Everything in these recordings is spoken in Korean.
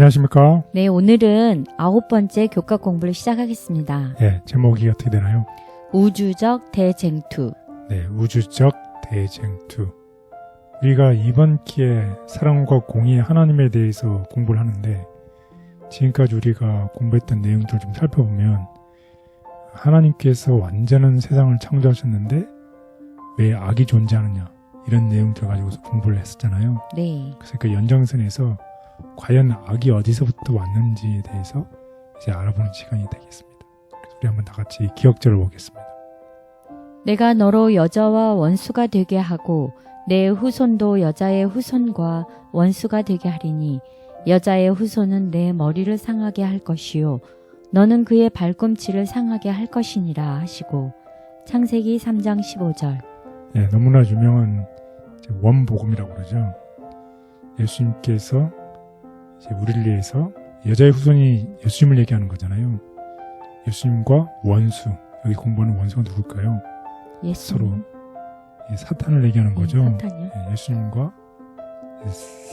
안녕하십니까? 네, 오늘은 9번째 교과 공부를 시작하겠습니다. 네, 제목이 어떻게 되나요? 우주적 대쟁투. 네, 우주적 대쟁투. 우리가 이번 기회에 사랑과 공의 하나님에 대해서 공부를 하는데 지금까지 우리가 공부했던 내용들을 좀 살펴보면 하나님께서 완전한 세상을 창조하셨는데 왜 악이 존재하느냐 이런 내용들 가지고서 공부를 했었잖아요. 네. 그래서 그 연장선에서 과연 악이 어디서부터 왔는지에 대해서 이제 알아보는 시간이 되겠습니다. 그래서 우리 한번 다 같이 기억절을 보겠습니다. 내가 너로 여자와 원수가 되게 하고 내 후손도 여자의 후손과 원수가 되게 하리니 여자의 후손은 내 머리를 상하게 할 것이요 너는 그의 발꿈치를 상하게 할 것이니라 하시고 창세기 3장 15절. 네, 너무나 유명한 원복음이라고 그러죠. 예수님께서 이제 우리를 위해서 여자의 후손이 예수님을 얘기하는 거잖아요. 예수님과 원수, 여기 공부하는 원수가 누굴까요? 예수. 서로 사탄을 얘기하는 거죠. 사탄이요? 예수님과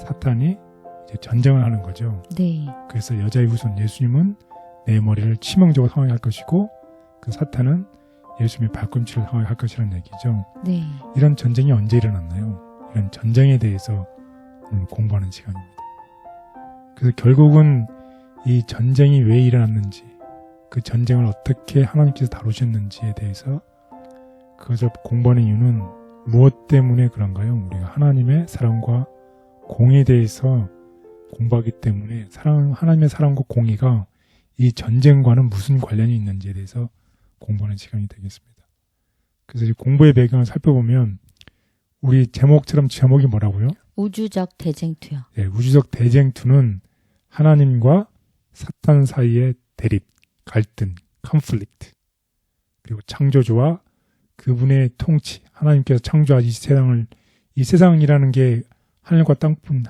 사탄이 이제 전쟁을 하는 거죠. 네. 그래서 여자의 후손 예수님은 내 머리를 치명적으로 상하게 할 것이고 그 사탄은 예수님의 발꿈치를 상하게 할 것이라는 얘기죠. 네. 이런 전쟁이 언제 일어났나요? 이런 전쟁에 대해서 오늘 공부하는 시간입니다. 그래서 결국은 이 전쟁이 왜 일어났는지, 그 전쟁을 어떻게 하나님께서 다루셨는지에 대해서 그것을 공부하는 이유는 무엇 때문에 그런가요? 우리가 하나님의 사랑과 공의에 대해서 공부하기 때문에 하나님의 사랑과 공의가 이 전쟁과는 무슨 관련이 있는지에 대해서 공부하는 시간이 되겠습니다. 그래서 이 공부의 배경을 살펴보면 우리 제목처럼 제목이 뭐라고요? 우주적 대쟁투요. 네, 우주적 대쟁투는 하나님과 사탄 사이의 대립, 갈등, 컨플릭트, 그리고 창조주와 그분의 통치, 하나님께서 창조하신 이 세상이라는 게 하늘과 땅뿐,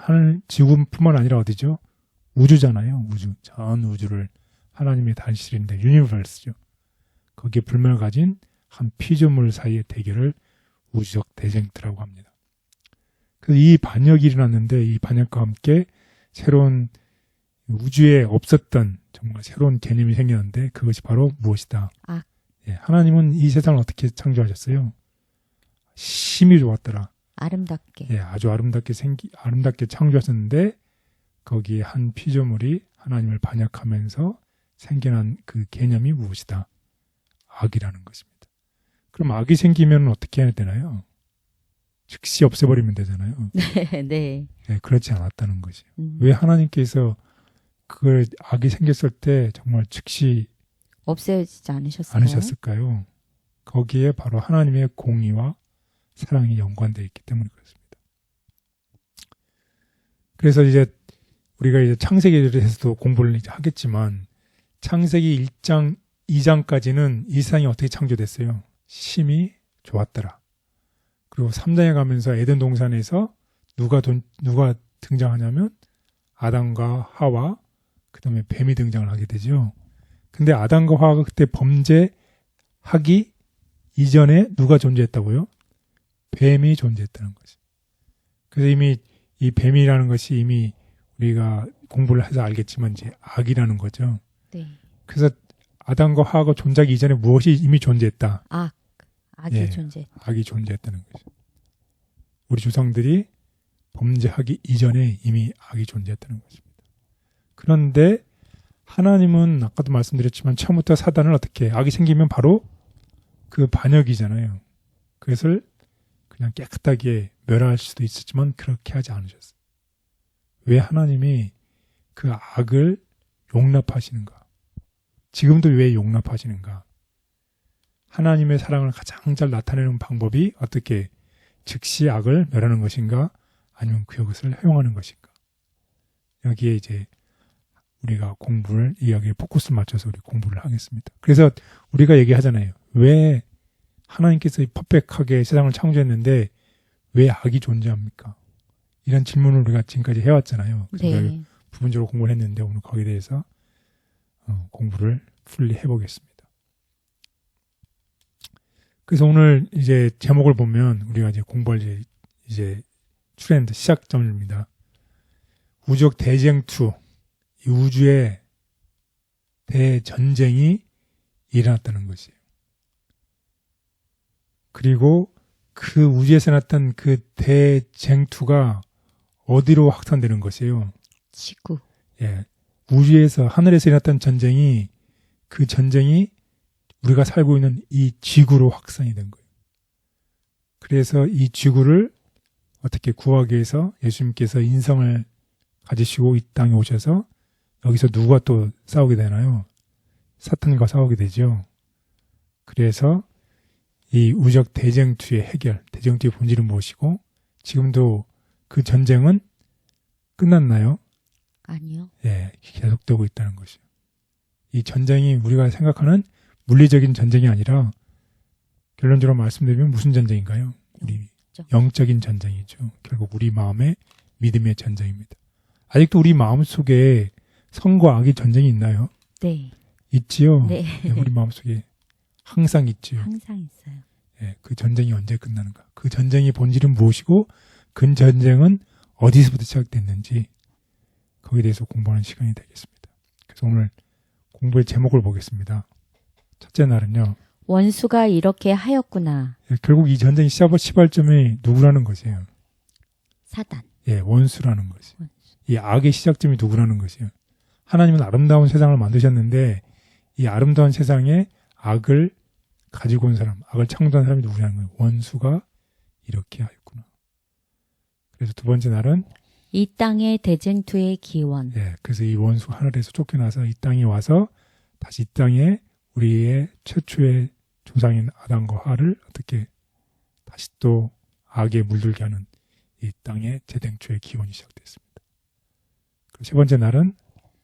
지구뿐만 아니라 어디죠? 우주잖아요. 우주, 전 우주를 하나님의 다스리는데 유니버스죠. 거기에 불면을 가진 한 피조물 사이의 대결을 우주적 대쟁투라고 합니다. 그래서 이 반역이 일어났는데 이 반역과 함께 새로운 우주에 없었던 정말 새로운 개념이 생겼는데 그것이 바로 무엇이다? 악. 예, 하나님은 이 세상을 어떻게 창조하셨어요? 심히 좋았더라. 아름답게. 예, 아주 아름답게 창조하셨는데 거기에 한 피조물이 하나님을 반역하면서 생겨난 그 개념이 무엇이다? 악이라는 것입니다. 그럼 악이 생기면 어떻게 해야 되나요? 즉시 없애버리면 되잖아요. 네. 네, 그렇지 않았다는 것이에요. 왜 하나님께서 그걸 악이 생겼을 때 정말 즉시 없애지지 않으셨어요? 않으셨을까요? 거기에 바로 하나님의 공의와 사랑이 연관되어 있기 때문에 그렇습니다. 그래서 이제 우리가 이제 창세기에 대해서도 공부를 이제 하겠지만 창세기 1장, 2장까지는 이 세상이 어떻게 창조됐어요? 심히 좋았더라. 그리고 3장에 가면서 에덴 동산에서 누가 등장하냐면 아담과 하와, 그 다음에 뱀이 등장을 하게 되죠. 근데 아담과 하와가 그때 범죄하기 이전에 누가 존재했다고요? 뱀이 존재했다는 거지. 그래서 이미 이 뱀이라는 것이 이미 우리가 공부를 해서 알겠지만 이제 악이라는 거죠. 네. 그래서 아담과 하와가 존재하기 이전에 무엇이 이미 존재했다? 악이 존재. 악이 존재했다는 거죠. 우리 조상들이 범죄하기 이전에 이미 악이 존재했다는 것입니다. 그런데 하나님은 아까도 말씀드렸지만 처음부터 사단을 어떻게 악이 생기면 바로 그 반역이잖아요. 그것을 그냥 깨끗하게 멸할 수도 있었지만 그렇게 하지 않으셨어요. 왜 하나님이 그 악을 용납하시는가? 지금도 왜 용납하시는가? 하나님의 사랑을 가장 잘 나타내는 방법이 어떻게 즉시 악을 멸하는 것인가? 아니면 그것을 허용하는 것인가? 여기에 이제 우리가 여기에 포커스를 맞춰서 우리 공부를 하겠습니다. 그래서 우리가 얘기하잖아요. 왜 하나님께서 퍼펙트하게 세상을 창조했는데 왜 악이 존재합니까? 이런 질문을 우리가 지금까지 해왔잖아요. 그래서 네. 부분적으로 공부를 했는데 오늘 거기에 대해서 공부를 풀리 해보겠습니다. 그래서 오늘 이제 제목을 보면 우리가 이제 공부할 이제 트렌드 시작점입니다. 우주적 대쟁투, 이 우주의 대전쟁이 일어났다는 것이에요. 그리고 그 우주에서 났던 그 대쟁투가 어디로 확산되는 것이에요? 지구. 예. 우주에서, 하늘에서 일어났던 전쟁이, 그 전쟁이 우리가 살고 있는 이 지구로 확산이 된 거예요. 그래서 이 지구를 어떻게 구하기 위해서 예수님께서 인성을 가지시고 이 땅에 오셔서 여기서 누가 또 싸우게 되나요? 사탄과 싸우게 되죠. 그래서 이 우주적 대쟁투의 해결, 대쟁투의 본질은 무엇이고 지금도 그 전쟁은 끝났나요? 아니요. 예, 계속되고 있다는 것이요. 이 전쟁이 우리가 생각하는 물리적인 전쟁이 아니라 결론적으로 말씀드리면 무슨 전쟁인가요? 우리 영적인 전쟁이죠. 결국 우리 마음의 믿음의 전쟁입니다. 아직도 우리 마음 속에 선과 악의 전쟁이 있나요? 네. 있지요. 네. 네, 우리 마음 속에 항상 있지요. 항상 있어요. 예, 그 전쟁이 언제 끝나는가? 그 전쟁의 본질은 무엇이고 그 전쟁은 어디서부터 시작됐는지 거기에 대해서 공부하는 시간이 되겠습니다. 그래서 오늘 공부의 제목을 보겠습니다. 첫째 날은요. 원수가 이렇게 하였구나. 예, 결국 이 전쟁의 시발점이 누구라는 것이에요. 사단. 예, 원수라는 것이. 이 악의 시작점이 누구라는 것이에요. 하나님은 아름다운 세상을 만드셨는데 이 아름다운 세상에 악을 가지고 온 사람, 악을 창조한 사람이 누구냐는 거예요. 원수가 이렇게 하였구나. 그래서 두 번째 날은 이 땅의 대쟁투의 기원. 예, 그래서 이 원수 하늘에서 쫓겨나서 이 땅에 와서 다시 이 땅에 우리의 최초의 조상인 아담과 하와를 어떻게 다시 또 악에 물들게 하는 이 땅의 재생초의 기원이 시작됐습니다. 그리고 세 번째 날은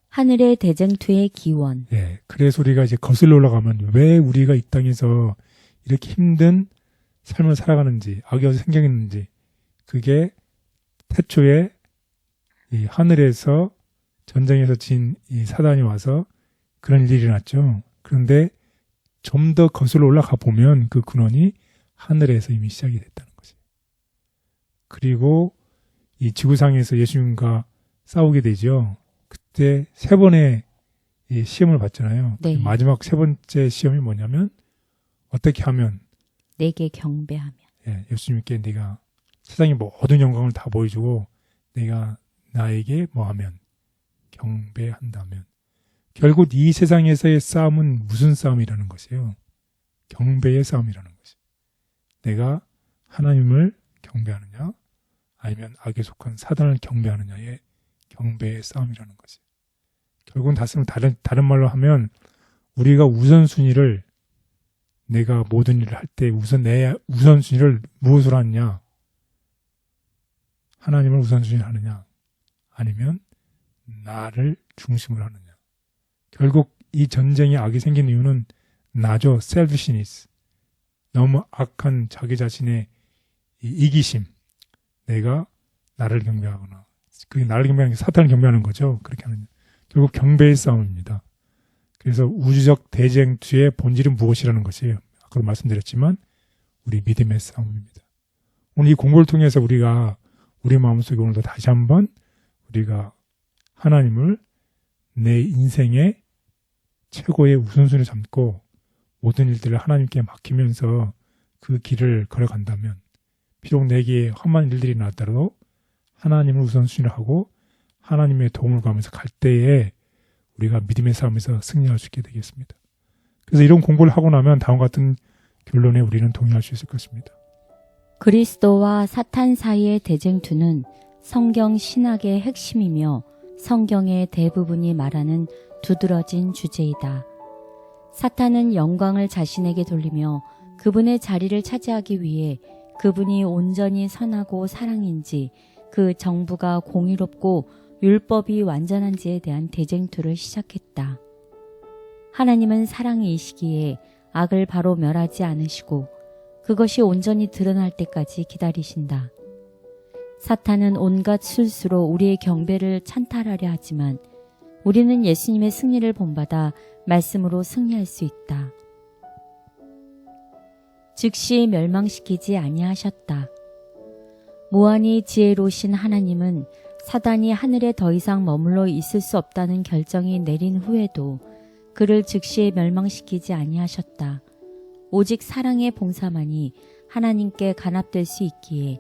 하늘의 대쟁투의 기원. 예, 그래서 우리가 이제 거슬러 올라가면 왜 우리가 이 땅에서 이렇게 힘든 삶을 살아가는지, 악이 어디서 생겨났는지, 그게 태초에 이 하늘에서 전쟁에서 진 이 사단이 와서 그런 일이 일어났죠. 그런데 좀 더 거슬러 올라가 보면 그 근원이 하늘에서 이미 시작이 됐다는 거죠. 그리고 이 지구상에서 예수님과 싸우게 되죠. 그때 세 번의 이 시험을 받잖아요. 네. 마지막 세 번째 시험이 뭐냐면 어떻게 하면 내게 경배하면. 예, 예수님께 네가 세상의 모든 영광을 다 보여주고 내가 나에게 뭐하면 경배한다면 결국 이 세상에서의 싸움은 무슨 싸움이라는 것이에요. 경배의 싸움이라는 것이에요. 내가 하나님을 경배하느냐 아니면 악에 속한 사단을 경배하느냐의 경배의 싸움이라는 것이에요. 결국은 다른 말로 하면 우리가 우선순위를 내가 모든 일을 할 때 내 우선순위를 무엇으로 하느냐? 하나님을 우선순위를 하느냐? 아니면 나를 중심으로 하느냐? 결국 이 전쟁에 악이 생긴 이유는 나죠. selfishness. 너무 악한 자기 자신의 이 이기심. 내가 나를 경배하거나 그게 나를 경배하는 게 사탄을 경배하는 거죠. 그렇게 하는 결국 경배의 싸움입니다. 그래서 우주적 대쟁투의 본질은 무엇이라는 것이에요. 아까도 말씀드렸지만 우리 믿음의 싸움입니다. 오늘 이 공부를 통해서 우리가 우리 마음속에 오늘도 다시 한번 우리가 하나님을 내 인생의 최고의 우선순위를 삼고 모든 일들을 하나님께 맡기면서 그 길을 걸어간다면 비록 내게 험한 일들이 나왔더라도 하나님을 우선순위로 하고 하나님의 도움을 구하면서 갈 때에 우리가 믿음의 싸움에서 승리할 수 있게 되겠습니다. 그래서 이런 공부를 하고 나면 다음과 같은 결론에 우리는 동의할 수 있을 것입니다. 그리스도와 사탄 사이의 대쟁투는 성경 신학의 핵심이며 성경의 대부분이 말하는 두드러진 주제이다. 사탄은 영광을 자신에게 돌리며 그분의 자리를 차지하기 위해 그분이 온전히 선하고 사랑인지 그 정부가 공의롭고 율법이 완전한지에 대한 대쟁투를 시작했다. 하나님은 사랑이시기에 악을 바로 멸하지 않으시고 그것이 온전히 드러날 때까지 기다리신다. 사탄은 온갖 술수로 우리의 경배를 찬탈하려 하지만 우리는 예수님의 승리를 본받아 말씀으로 승리할 수 있다. 즉시 멸망시키지 아니하셨다. 무한히 지혜로우신 하나님은 사단이 하늘에 더 이상 머물러 있을 수 없다는 결정이 내린 후에도 그를 즉시에 멸망시키지 아니하셨다. 오직 사랑의 봉사만이 하나님께 간합될 수 있기에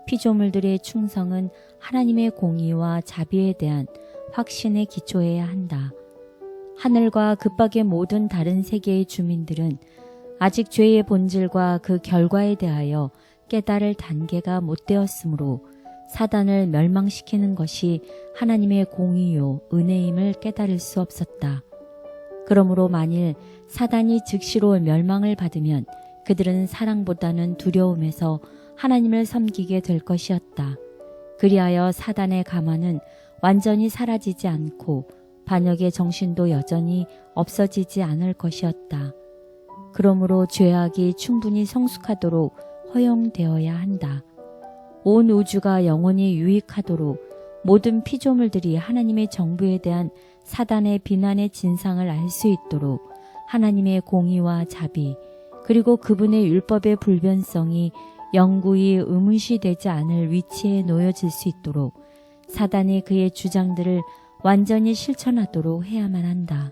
피조물들의 충성은 하나님의 공의와 자비에 대한 확신에 기초해야 한다. 하늘과 그밖의 모든 다른 세계의 주민들은 아직 죄의 본질과 그 결과에 대하여 깨달을 단계가 못 되었으므로 사단을 멸망시키는 것이 하나님의 공의요 은혜임을 깨달을 수 없었다. 그러므로 만일 사단이 즉시로 멸망을 받으면 그들은 사랑보다는 두려움에서 하나님을 섬기게 될 것이었다. 그리하여 사단의 가만은 완전히 사라지지 않고 반역의 정신도 여전히 없어지지 않을 것이었다. 그러므로 죄악이 충분히 성숙하도록 허용되어야 한다. 온 우주가 영원히 유익하도록 모든 피조물들이 하나님의 정부에 대한 사단의 비난의 진상을 알 수 있도록 하나님의 공의와 자비 그리고 그분의 율법의 불변성이 영구히 의문시되지 않을 위치에 놓여질 수 있도록 사단이 그의 주장들을 완전히 실천하도록 해야만 한다.